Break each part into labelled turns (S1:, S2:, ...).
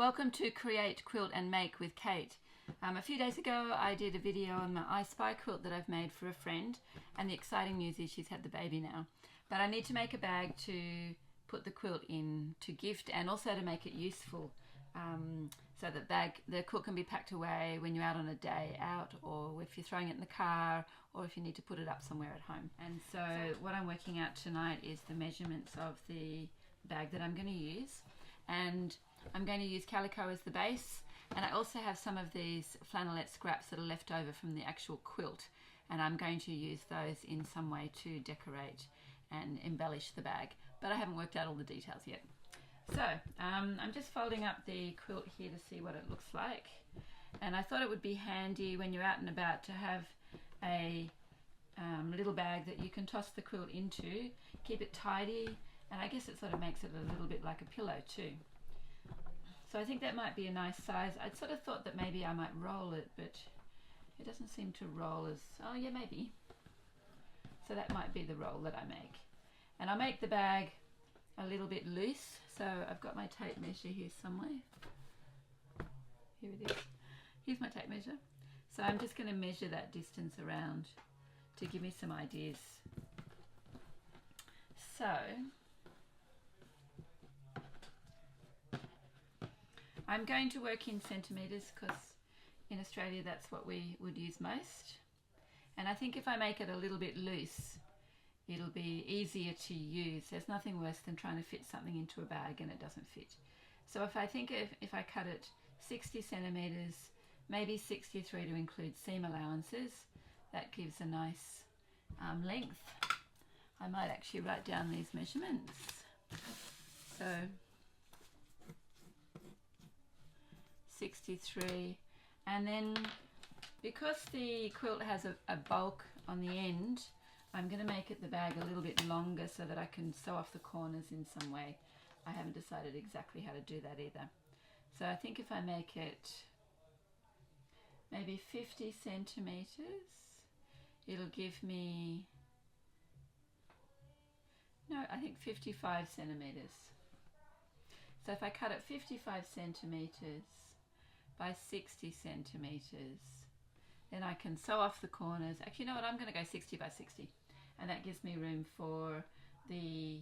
S1: Welcome to Create, Quilt and Make with Kate. A few days ago I did a video on my Eye Spy quilt that I've made for a friend, and the exciting news is she's had the baby now. But I need to make a bag to put the quilt in to gift, and also to make it useful, so that the quilt can be packed away when you're out on a day out, or if you're throwing it in the car, or if you need to put it up somewhere at home. And so what I'm working out tonight is the measurements of the bag that I'm going to use, and I'm going to use calico as the base, and I also have some of these flannelette scraps that are left over from the actual quilt, and I'm going to use those in some way to decorate and embellish the bag, but I haven't worked out all the details yet. So I'm just folding up the quilt here to see what it looks like, and I thought it would be handy when you're out and about to have a little bag that you can toss the quilt into, keep it tidy, and I guess it sort of makes it a little bit like a pillow too. So I think that might be a nice size. I'd sort of thought that maybe I might roll it, but it doesn't seem to roll as, oh yeah, maybe. So that might be the roll that I make. And I'll make the bag a little bit loose. So I've got my tape measure here somewhere. Here it is. Here's my tape measure. So I'm just going to measure that distance around to give me some ideas. So I'm going to work in centimetres because in Australia that's what we would use most. And I think if I make it a little bit loose, it'll be easier to use. There's nothing worse than trying to fit something into a bag and it doesn't fit. So if I cut it 60 centimetres, maybe 63 to include seam allowances, that gives a nice length. I might actually write down these measurements. So 63, and then because the quilt has a bulk on the end, I'm going to make the bag a little bit longer so that I can sew off the corners in some way. I haven't decided exactly how to do that either. So I think if I make it maybe 50 centimeters, it'll give me, no, I think 55 centimeters. So if I cut it 55 centimeters by 60 centimeters, then I can sew off the corners. Actually, you know what, I'm going to go 60 by 60, and that gives me room for the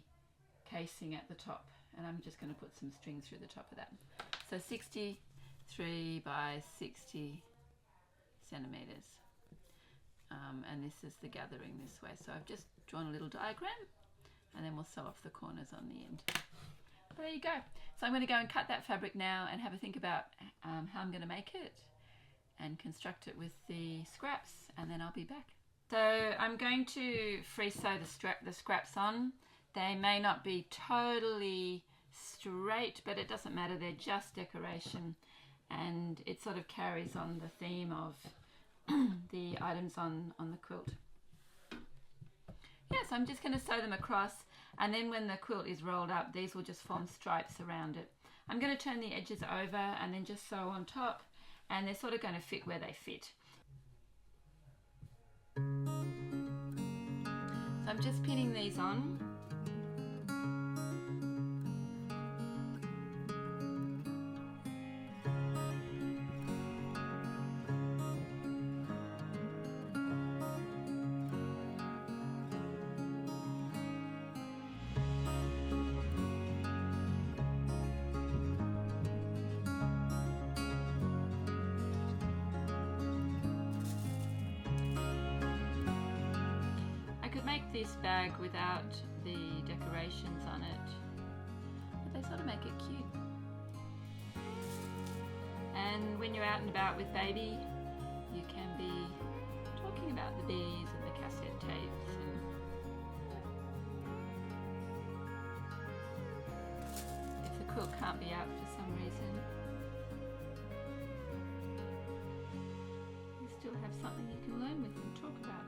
S1: casing at the top, and I'm just going to put some strings through the top of that. So 63 by 60 centimeters, and this is the gathering this way. So I've just drawn a little diagram, and then we'll sew off the corners on the end. Well, there you go. So I'm going to go and cut that fabric now and have a think about how I'm going to make it and construct it with the scraps, and then I'll be back. So I'm going to free sew the scraps on. They may not be totally straight, but it doesn't matter, they're just decoration, and it sort of carries on the theme of the items on the quilt. Yeah, so I'm just going to sew them across, and then when the quilt is rolled up, these will just form stripes around it. I'm going to turn the edges over and then just sew on top, and they're sort of going to fit where they fit. So I'm just pinning these on. This bag without the decorations on it, but they sort of make it cute. And when you're out and about with baby, you can be talking about the bees and the cassette tapes, and if the quilt can't be out for some reason, you still have something you can learn with and talk about.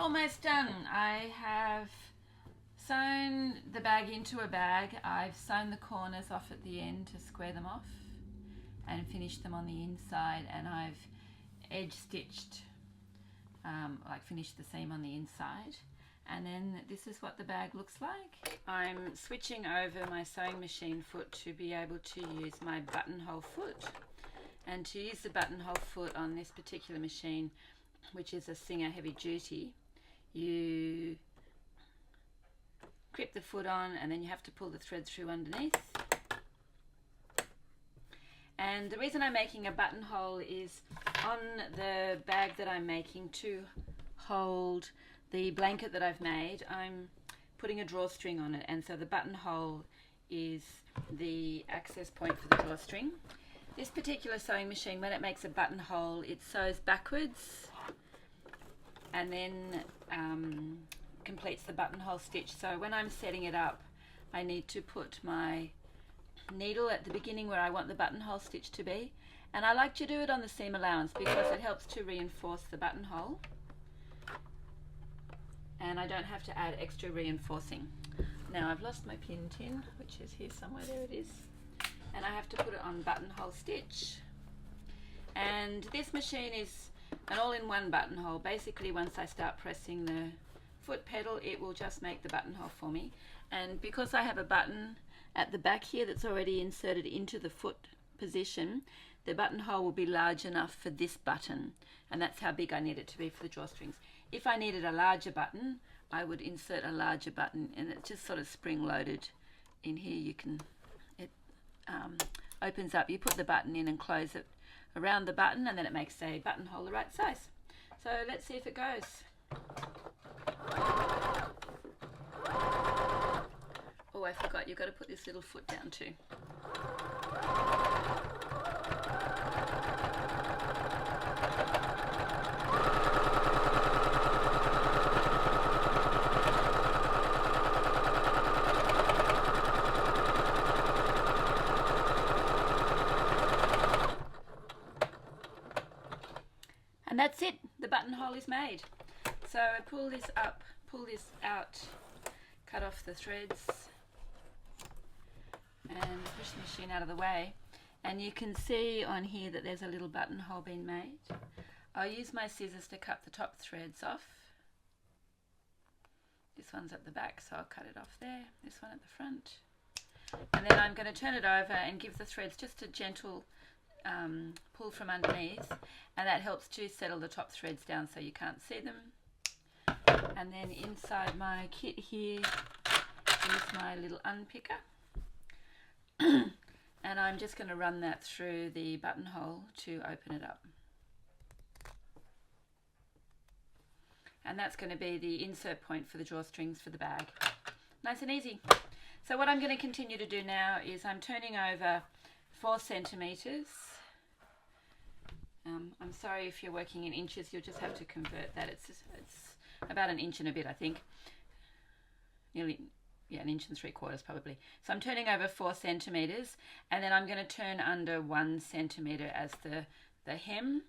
S1: almost done. I have sewn the bag into a bag. I've sewn the corners off at the end to square them off and finished them on the inside, and I've edge stitched, like finished the seam on the inside. And then this is what the bag looks like. I'm switching over my sewing machine foot to be able to use my buttonhole foot. And to use the buttonhole foot on this particular machine, which is a Singer heavy duty, you grip the foot on and then you have to pull the thread through underneath. And the reason I'm making a buttonhole is on the bag that I'm making to hold the blanket that I've made, I'm putting a drawstring on it, and so the buttonhole is the access point for the drawstring. This particular sewing machine, when it makes a buttonhole, it sews backwards and then completes the buttonhole stitch. So when I'm setting it up, I need to put my needle at the beginning where I want the buttonhole stitch to be, and I like to do it on the seam allowance because it helps to reinforce the buttonhole and I don't have to add extra reinforcing. Now I've lost my pin tin, which is here somewhere. There it is. And I have to put it on buttonhole stitch. And this machine is an all-in-one buttonhole. Basically, once I start pressing the foot pedal, it will just make the buttonhole for me. And because I have a button at the back here that's already inserted into the foot position, the buttonhole will be large enough for this button, and that's how big I need it to be for the drawstrings. If I needed a larger button, I would insert a larger button, and it's just sort of spring-loaded in here. You can, it opens up, you put the button in and close it around the button, and then it makes a buttonhole the right size. So let's see if it goes. Oh, I forgot, you've got to put this little foot down too. And that's it, the buttonhole is made. So I pull this up, pull this out, cut off the threads and push the machine out of the way. And you can see on here that there's a little buttonhole being made. I'll use my scissors to cut the top threads off. This one's at the back, so I'll cut it off there. This one at the front. And then I'm going to turn it over and give the threads just a gentle pull from underneath, and that helps to settle the top threads down so you can't see them. And then inside my kit here is my little unpicker, and I'm just going to run that through the buttonhole to open it up. And that's going to be the insert point for the drawstrings for the bag. Nice and easy. So what I'm going to continue to do now is I'm turning over 4 centimeters. I'm sorry if you're working in inches, you'll just have to convert that. It's about 1 inch and a bit, I think. Nearly, yeah, 1 3/4 inches probably. So I'm turning over 4 centimeters, and then I'm going to turn under 1 centimeter as the hem,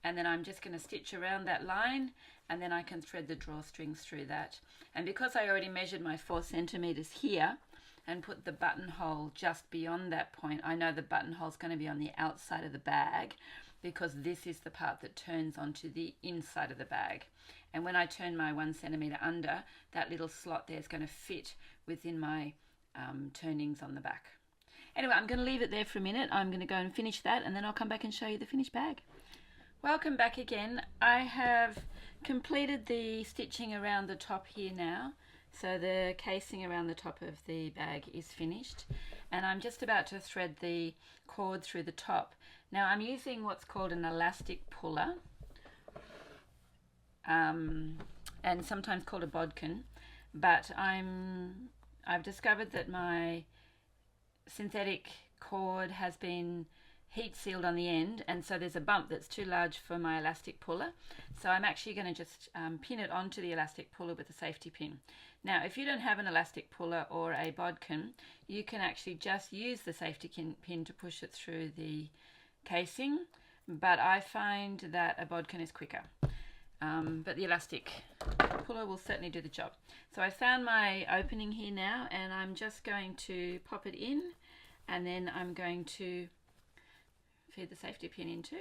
S1: and then I'm just going to stitch around that line, and then I can thread the drawstrings through that. And because I already measured my 4 centimeters here and put the buttonhole just beyond that point, I know the buttonhole is going to be on the outside of the bag, because this is the part that turns onto the inside of the bag. And when I turn my 1 centimeter under, that little slot there is going to fit within my turnings on the back. Anyway, I'm going to leave it there for a minute. I'm going to go and finish that, and then I'll come back and show you the finished bag. Welcome back again. I have completed the stitching around the top here now. So the casing around the top of the bag is finished, and I'm just about to thread the cord through the top. Now I'm using what's called an elastic puller, and sometimes called a bodkin, but I've discovered that my synthetic cord has been heat sealed on the end, and so there's a bump that's too large for my elastic puller. So I'm actually going to just pin it onto the elastic puller with a safety pin. Now if you don't have an elastic puller or a bodkin, you can actually just use the safety pin to push it through the casing, but I find that a bodkin is quicker. but the elastic puller will certainly do the job. So I found my opening here now, and I'm just going to pop it in, and then I'm going to feed the safety pin into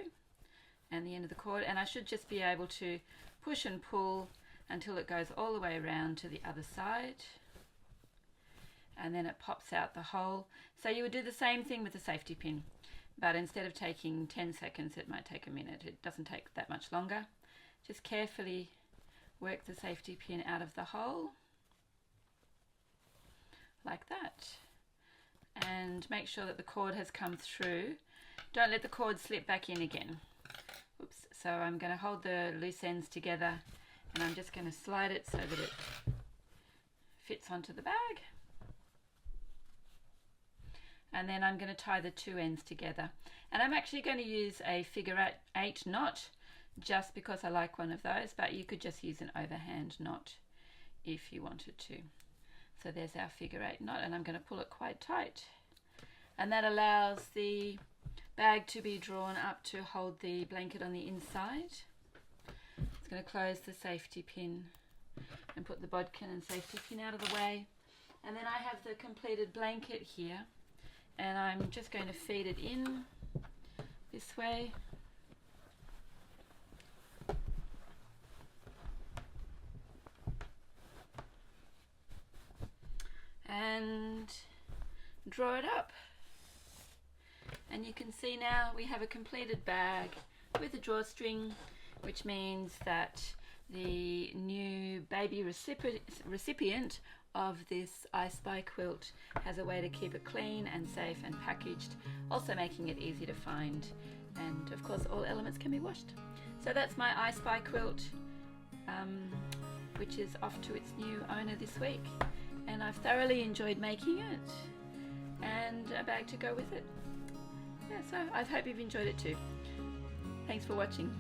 S1: and the end of the cord, and I should just be able to push and pull until it goes all the way around to the other side, and then it pops out the hole. So you would do the same thing with the safety pin, but instead of taking 10 seconds it might take a minute. It doesn't take that much longer. Just carefully work the safety pin out of the hole like that, and make sure that the cord has come through. Don't let the cord slip back in again. Oops. So I'm going to hold the loose ends together, and I'm just going to slide it so that it fits onto the bag. And then I'm going to tie the two ends together. And I'm actually going to use a figure 8 knot just because I like one of those, but you could just use an overhand knot if you wanted to. So there's our figure 8 knot, and I'm going to pull it quite tight. And that allows the bag to be drawn up to hold the blanket on the inside. It's going to close the safety pin and put the bodkin and safety pin out of the way. And then I have the completed blanket here, and I'm just going to feed it in this way. And draw it up. And you can see now we have a completed bag with a drawstring, which means that the new baby recipient of this Eye Spy quilt has a way to keep it clean and safe and packaged, also making it easy to find, and of course all elements can be washed. So that's my Eye Spy quilt, which is off to its new owner this week, and I've thoroughly enjoyed making it, and a bag to go with it. Yeah, so I hope you've enjoyed it too. Thanks for watching.